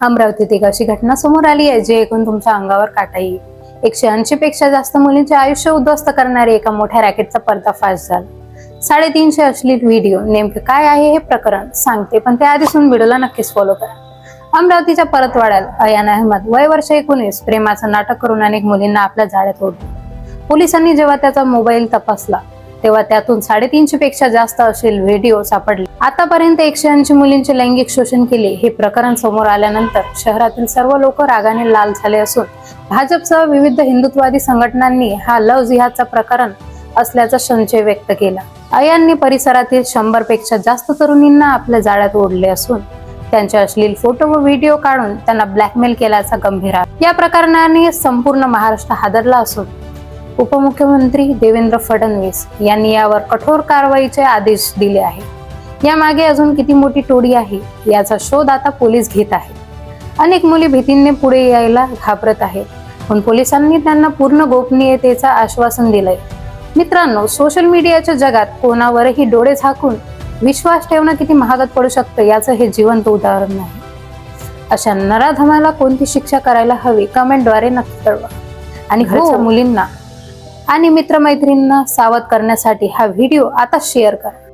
अमरावतीत एक अशी घटना समोर आली आहे जी ऐकून तुमच्या अंगावर काटा येईल. 180 पेक्षा जास्त मुलींचे आयुष्य उद्ध्वस्त करणारे एका मोठ्या रॅकेटचा पर्दाफाश झाला. 350 अश्लील व्हिडिओ. नेमके काय आहे हे प्रकरण सांगते, पण त्याआधीसून व्हिडिओला नक्कीच फॉलो करा. अमरावतीच्या परतवाड्यात अयान अहमद वय वर्ष 19 प्रेमाचं नाटक करून अनेक मुलींना आपल्या जाळ्यात ओढलं. पोलिसांनी जेव्हा त्याचा मोबाईल तपासला तेव्हा त्यातून 350 पेक्षा जास्त अश्लील व्हिडिओ सापडले. आतापर्यंत 180 मुलींचे लैंगिक शोषण केले हे प्रकरण समोर आल्यानंतर शहरातील सर्व लोक रागाने लाल झाले असून भाजपसह विविध हिंदुत्ववादी संघटनांनी हा लव्ह जिहादचा प्रकरण असल्याचा संशय व्यक्त केला. अयानने परिसरातील 100 पेक्षा जास्त तरुणींना आपल्या जाळ्यात ओढले असून त्यांचे अश्लील फोटो व व्हिडिओ काढून त्यांना ब्लॅकमेल केल्याचा गंभीर आरोप. या प्रकरणाने संपूर्ण महाराष्ट्र हादरला असून उपमुख्यमंत्री देवेंद्र फडणवीस यांनी यावर कठोर कारवाईचे आदेश दिले आहेत. यामागे अजून किती मोठी टोळी आहे याचा शोध आता पोलीस घेत आहेत. अनेक मुली भीतीने पुढे यायला घाबरत आहेत, पण पोलिसांनी त्यांना पूर्ण गोपनीयतेचं आश्वासन दिलंय. मित्रांनो, सोशल मीडियाच्या जगात कोणावरही डोळे झाकून विश्वास ठेवणं किती महागात पडू शकतं याचं हे जिवंत उदाहरण आहे. अशा नराधमाला कोणती शिक्षा करायला हवी कमेंटद्वारे नक्की कळवा. आणि घरच्या मुलींना आणि मित्रमैत्रिणींना सावध करण्यासाठी हा व्हिडिओ आता शेअर करा.